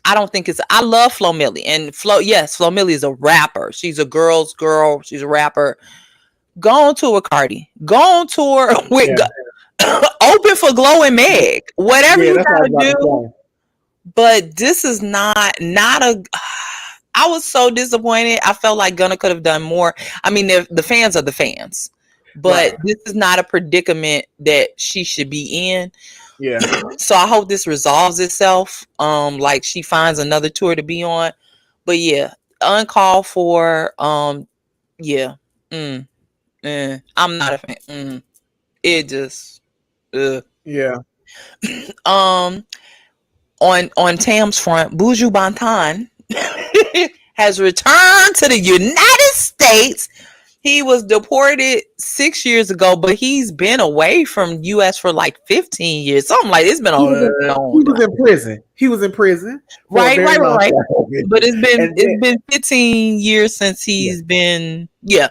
I don't think it's. I love Flo Milli, and Flo Milli is a rapper. She's a girl's girl. She's a rapper. Go on tour with Cardi. Go on tour with Yeah. open for Glow and Meg. Whatever Yeah, you that's what I was gotta about do. to say. But this is not a. I was so disappointed. I felt like Gunna could have done more. I mean, the fans are the fans. but this is not a predicament that she should be in. Yeah. So I hope this resolves itself. Like she finds another tour to be on. But yeah, uncalled for. Yeah. I'm not a fan. It just. Yeah. Um. On Tam's front, Buju Banton has returned to the United States. He was deported 6 years ago, but he's been away from U.S. for like 15 years. Something like it's been a long He was in prison. He was in prison for a right. very long time. But it's And then, been 15 years since he's been yeah.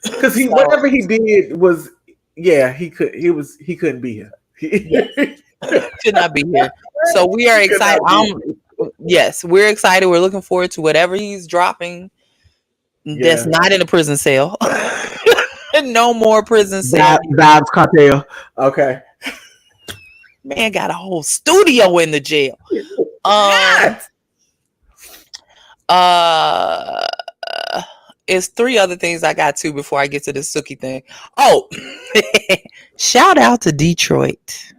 Because he whatever he did was he couldn't be here. Could not be here. So we are excited. Yes, we're excited. We're looking forward to whatever he's dropping. That's not in a prison cell. No more prison cell. Vibes Cartel. Okay. Man got a whole studio in the jail. It's 3 other things I got to before I get to the Suki thing. Oh, shout out to Detroit.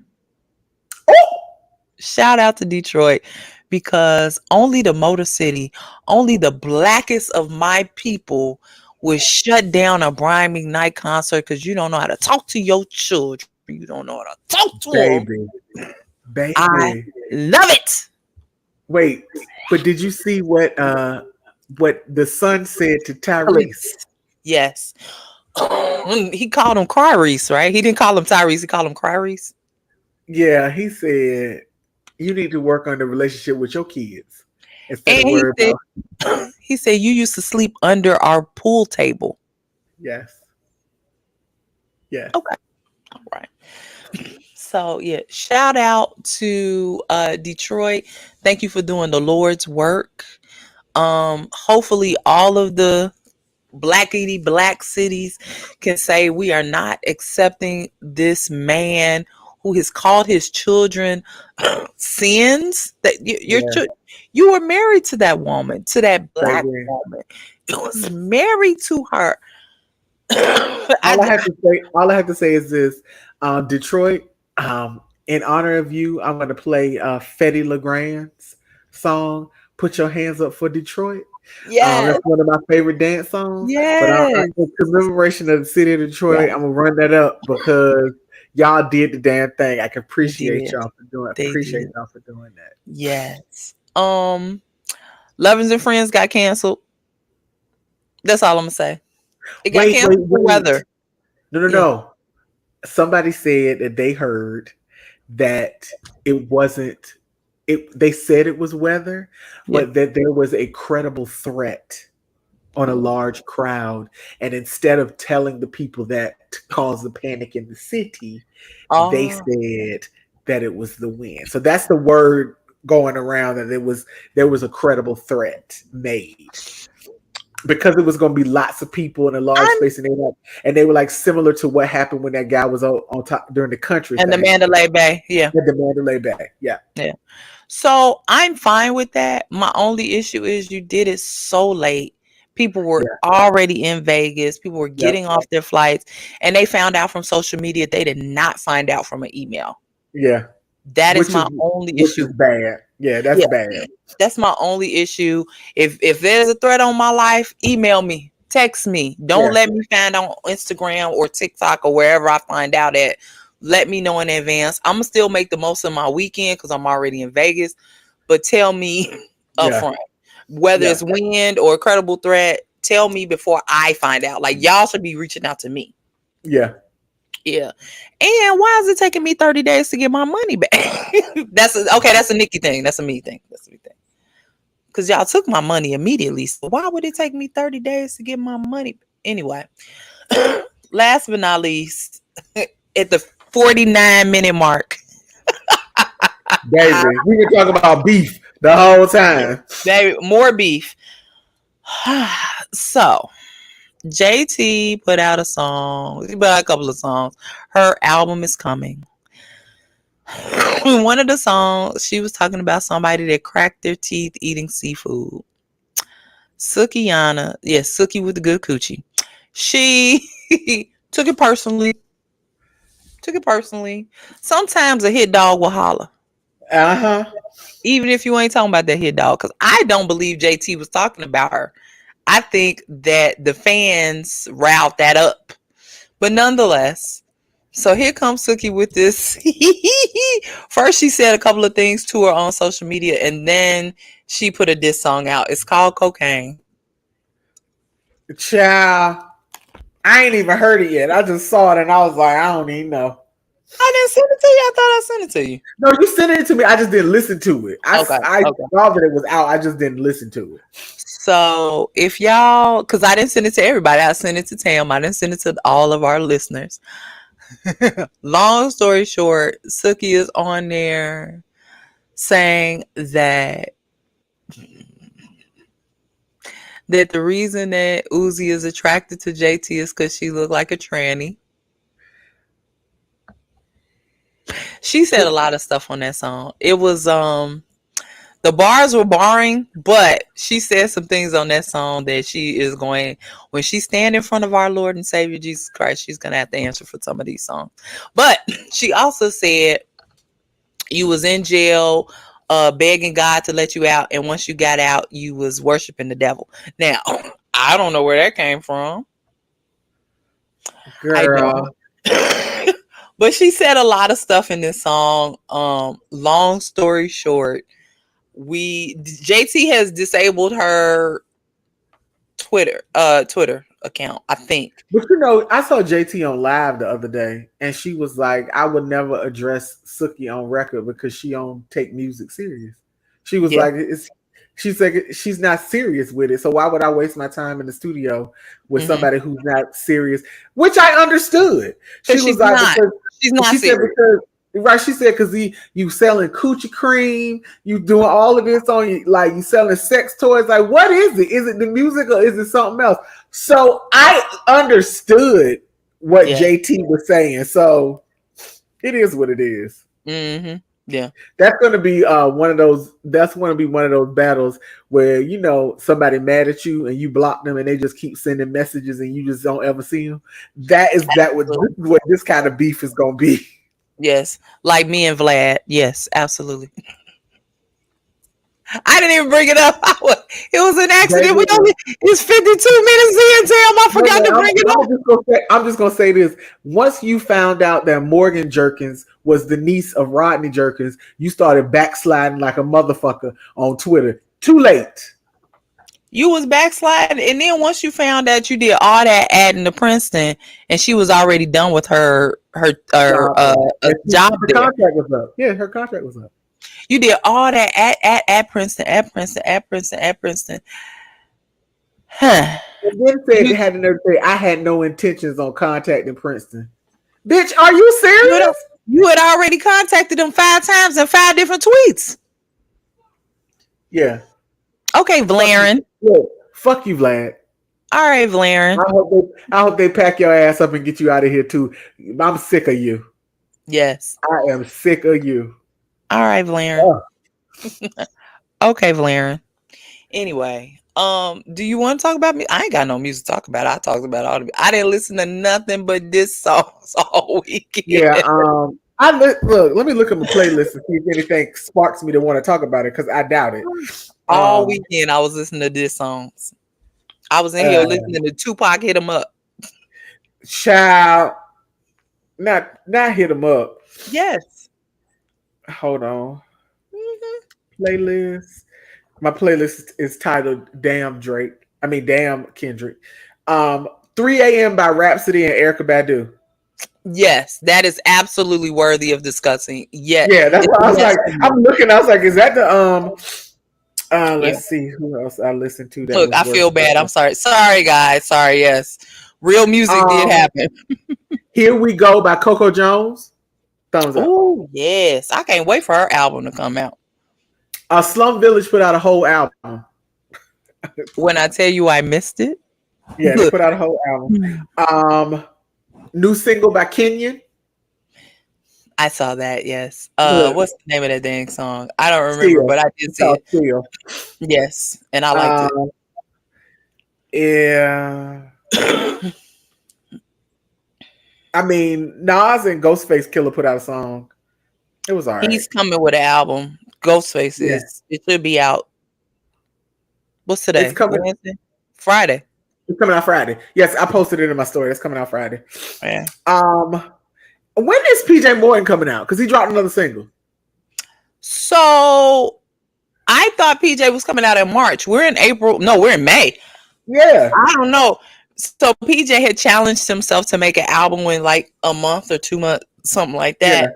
Shout out to Detroit, because only the Motor City, only the blackest of my people would shut down a Brian McKnight concert because you don't know how to talk to your children. You don't know how to talk to them. Baby. I love it. Wait, but did you see what the son said to Tyrese? Yes. He called him Cryrese, right? He didn't call him Tyrese. He called him Cryrese. Yeah, he said you need to work on the relationship with your kids. He said you used to sleep under our pool table. Yes. Yes. Okay. All right. So yeah, shout out to Detroit. Thank you for doing the Lord's work. Hopefully all of the blackity black cities can say we are not accepting this man who has called his children sins. That you were married to that woman, to that black woman. You was married to her. All I have to say is this: Detroit. In honor of you, I'm going to play Fetty LeGrand's song "Put Your Hands Up for Detroit." Yeah, that's one of my favorite dance songs. Yeah, but in commemoration of the city of Detroit, I'm gonna run that up because y'all did the damn thing. I can appreciate y'all for doing. Y'all for doing that. Yes. Lovins and Friends got canceled. That's all I'm gonna say. It got canceled for weather. No. Somebody said that they heard that it wasn't. They said it was weather, but that there was a credible threat on a large crowd, and instead of telling the people that to cause the panic in the city, they said that it was the wind. So that's the word going around, that there was a credible threat made. Because it was going to be lots of people in a large space, and they were like similar to what happened when that guy was on top during the country and the Mandalay Bay, the Mandalay Bay, yeah. So I'm fine with that. My only issue is you did it so late. People were already in Vegas. People were getting off their flights, and they found out from social media. They did not find out from an email. Yeah, that is my only issue. Bad. Yeah, that's bad. That's my only issue. If there's a threat on my life, email me, text me. Don't let me find on Instagram or TikTok or wherever I find out at. Let me know in advance. I'm gonna still make the most of my weekend because I'm already in Vegas. But tell me upfront, whether it's wind or a credible threat. Tell me before I find out. Like, y'all should be reaching out to me. Yeah. And why is it taking me 30 days to get my money back? That's a Nikki thing. That's a me thing. Because y'all took my money immediately. So why would it take me 30 days to get my money? Anyway, last but not least, at the 49-minute mark. Baby, we were talking about beef the whole time. Baby, more beef. So, JT put out a song. He put out a couple of songs. Her album is coming. One of the songs, she was talking about somebody that cracked their teeth eating seafood. Suki with the good coochie. She took it personally. Took it personally. Sometimes a hit dog will holler. Uh-huh. Even if you ain't talking about that hit dog. Because I don't believe JT was talking about her. I think that the fans riled that up. But nonetheless, so here comes Suki with this. First, she said a couple of things to her on social media, and then she put a diss song out. It's called Cocaine. Child, I ain't even heard it yet. I just saw it and I was like, I don't even know. I didn't send it to you. I thought I sent it to you. No, you sent it to me. I just didn't listen to it. I saw that it was out. I just didn't listen to it. So if y'all, because I didn't send it to everybody, I sent it to Tam. I didn't send it to all of our listeners. Long story short, Suki is on there saying that the reason that Uzi is attracted to JT is because she looked like a tranny. She said a lot of stuff on that song. It was the bars were boring, but she said some things on that song that she is going, when she stand in front of our Lord and Savior Jesus Christ, she's gonna have to answer for some of these songs. But she also said you was in jail begging God to let you out, and once you got out, you was worshiping the devil. Now, I don't know where that came from. Girl. But she said a lot of stuff in this song. Long story short, JT has disabled her Twitter account, I think. But I saw JT on live the other day, and she was like, "I would never address Suki on record because she don't take music serious." She was like, she's like, she's not serious with it. So why would I waste my time in the studio with somebody who's not serious? Which I understood. She was like, she's not she serious. said because right, she said because you selling coochie cream, you doing all of this on you, like you selling sex toys. Like, what is it? Is it the music or is it something else? So I understood what JT was saying. So it is what it is. Mm-hmm. Yeah, that's going to be one of those. That's going to be one of those battles where somebody mad at you and you block them and they just keep sending messages and you just don't ever see them. What this kind of beef is going to be. Yes, like me and Vlad. Yes, absolutely. I didn't even bring it up. It was an accident. It's 52 minutes in, Tam. I forgot to bring it up. I'm just gonna say this. Once you found out that Morgan Jerkins was the niece of Rodney Jerkins, you started backsliding like a motherfucker on Twitter. Too late. You was backsliding, and then once you found out you did all that adding to Princeton, and she was already done with her job. Her contract was up. Yeah, her contract was up. You did all that at Princeton. Huh. And then said they had another say, I had no intentions on contacting Princeton. Bitch, are you serious? You had already contacted them 5 times in 5 different tweets. Yeah. Okay, Vlaren. Fuck you, Vlad. All right, Vlaren. I hope they pack your ass up and get you out of here too. I'm sick of you. Yes. I am sick of you. All right, Vlaren. Okay, Vlaren. Anyway, do you want to talk about me? I ain't got no music to talk about. I talked about all of it. I didn't listen to nothing but this songs all weekend. Yeah. Let me look at my playlist and see if anything sparks me to want to talk about it because I doubt it. All weekend I was listening to this songs. I was in here listening to Tupac Hit 'Em Up. Child, not Hit 'Em Up. Yes. Hold on. Playlist. My playlist is titled "Damn Drake." I mean, "Damn Kendrick." 3 a.m. by Rhapsody and Erykah Badu. Yes, that is absolutely worthy of discussing. Yes. Yeah, that's what I was like. I'm looking. I was like, is that the let's see who else I listened to. Look, I feel bad. I'm sorry. Sorry, guys. Sorry. Yes, real music did happen. Here We Go by Coco Jones. Thumbs up. Oh yes, I can't wait for her album to come out. Slum Village put out a whole album. When I tell you I missed it. Yeah, they put out a whole album. New single by Kenyon. I saw that, yes. What's the name of that dang song? I don't remember, but I did see it. Steel. Yes, and I liked it. Yeah. I mean, Nas and Ghostface Killer put out a song. It was all right. He's coming with an album. Ghostface Yeah. is. It should be out. What's today? It's coming. Wednesday? Friday. It's coming out Friday. Yes, I posted it in my story. It's coming out Friday. Yeah. When is PJ Morton coming out? Because he dropped another single. So I thought PJ was coming out in March. We're in April. No, we're in May. Yeah. I don't know. So PJ had challenged himself to make an album in like a month or 2 months, something like that. Yeah.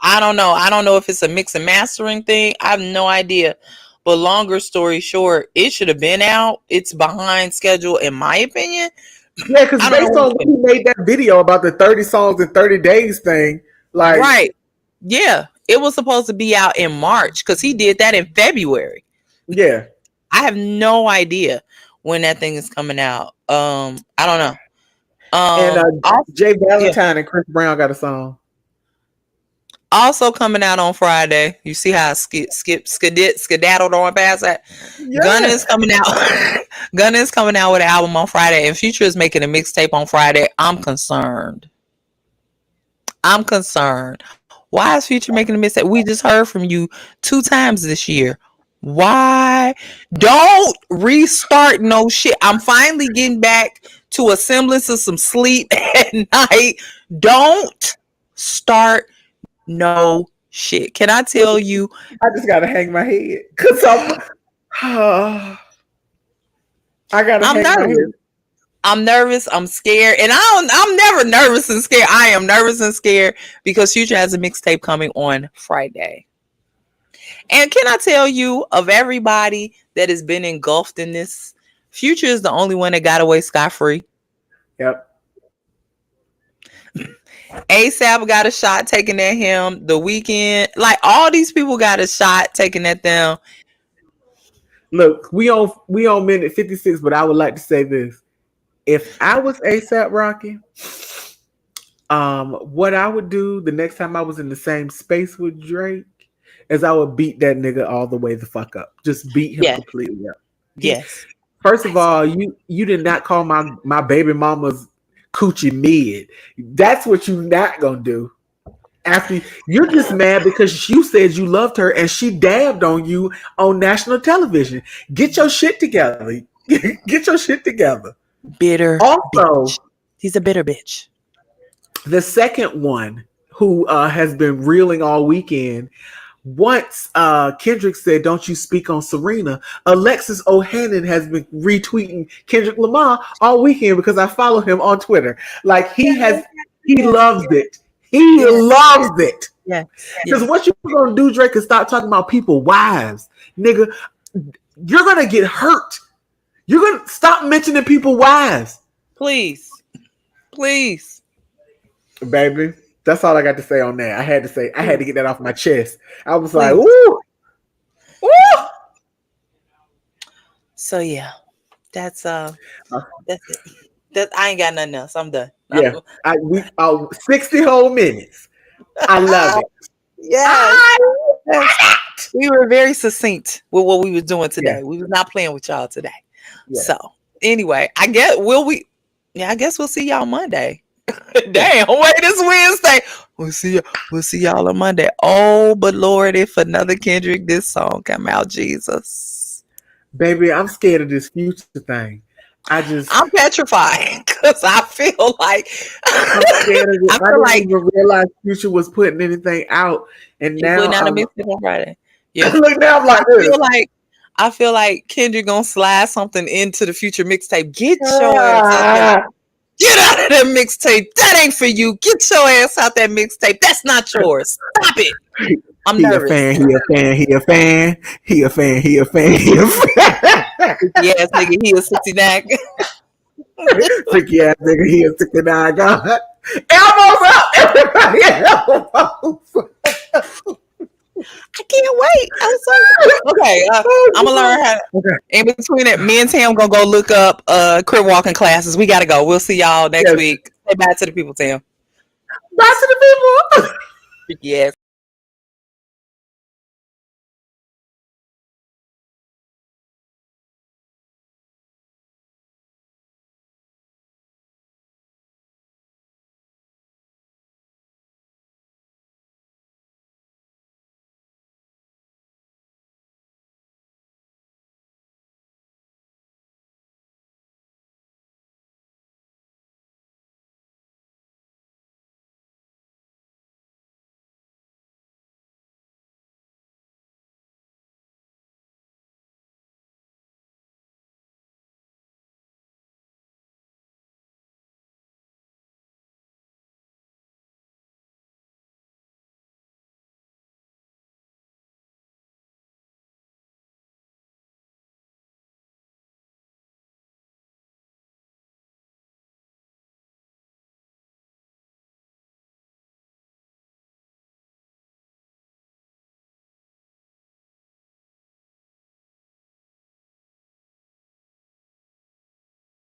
I don't know. I don't know if it's a mix and mastering thing. I have no idea. But longer story short, it should have been out. It's behind schedule, in my opinion. Yeah, because based on when he made that video about the 30 songs in 30 days thing, like right. Yeah. It was supposed to be out in March because he did that in February. Yeah. I have no idea when that thing is coming out. I don't know. And Jay Valentine and Chris Brown got a song. Also coming out on Friday. You see how I skedaddled on past that? Yeah. Gunna is coming out. Gunna is coming out with an album on Friday, and Future is making a mixtape on Friday. I'm concerned. Why is Future making a mixtape? We just heard from you 2 times this year. Why? Don't restart no shit. I'm finally getting back to a semblance of some sleep at night. Don't start no shit. Can I tell you? I just gotta hang my head because I'm nervous. I'm nervous. I'm scared, and I'm never nervous and scared. I am nervous and scared because Future has a mixtape coming on Friday. And can I tell you, of everybody that has been engulfed in this, Future is the only one that got away scot-free. Yep. ASAP got a shot taken at him. The Weeknd, like all these people got a shot taken at them. Look, we on minute 56, but I would like to say this. If I was ASAP Rocky, what I would do the next time I was in the same space with Drake is I would beat that nigga all the way the fuck up. Just beat him completely up. Yes. First of all, you did not call my baby mama's coochie mid. That's what you not gonna do. After you're just mad because you said you loved her and she dabbed on you on national television. Get your shit together. Get your shit together. Bitter. Also, bitch. He's a bitter bitch. The second one who has been reeling all weekend. Once Kendrick said, "Don't you speak on Serena," Alexis O'Hannon has been retweeting Kendrick Lamar all weekend because I follow him on Twitter. Like he loves it. He loves it. Yeah. Because what you gonna do, Drake, is stop talking about people wives, nigga. You're gonna get hurt. You're gonna stop mentioning people wives. Please, baby. That's all I got to say on that. I had to get that off my chest. I was like, ooh. So yeah, that's it. I ain't got nothing else. I'm done. Yeah, 60 whole minutes. I love it. Yes. We were very succinct with what we were doing today. Yeah. We were not playing with y'all today. Yeah. So anyway, I guess we'll see y'all Monday. Damn, wait, it's Wednesday. We'll see y'all on Monday. Oh, but Lord, if another Kendrick this song come out, Jesus. Baby, I'm scared of this Future thing. I'm petrified because I feel like I'm scared of it. I didn't even realize Future was putting anything out, and now putting out a mixtape on Friday. Yeah, look now I'm like I feel like Kendrick gonna slide something into the Future mixtape. Get your ass out. Get out of that mixtape. That ain't for you. Get your ass out that mixtape. That's not yours. Stop it. I'm nervous. He a fan. Yes, nigga, he a 69. Yeah, nigga, he a 69. God. Elbows up, everybody. Elbows. I can't wait. I'm so okay. I'm gonna learn how. Okay. In between it, me and Tam gonna go look up crib walking classes. We gotta go. We'll see y'all next week. Say bye to the people, Tam. Bye to the people. Yes.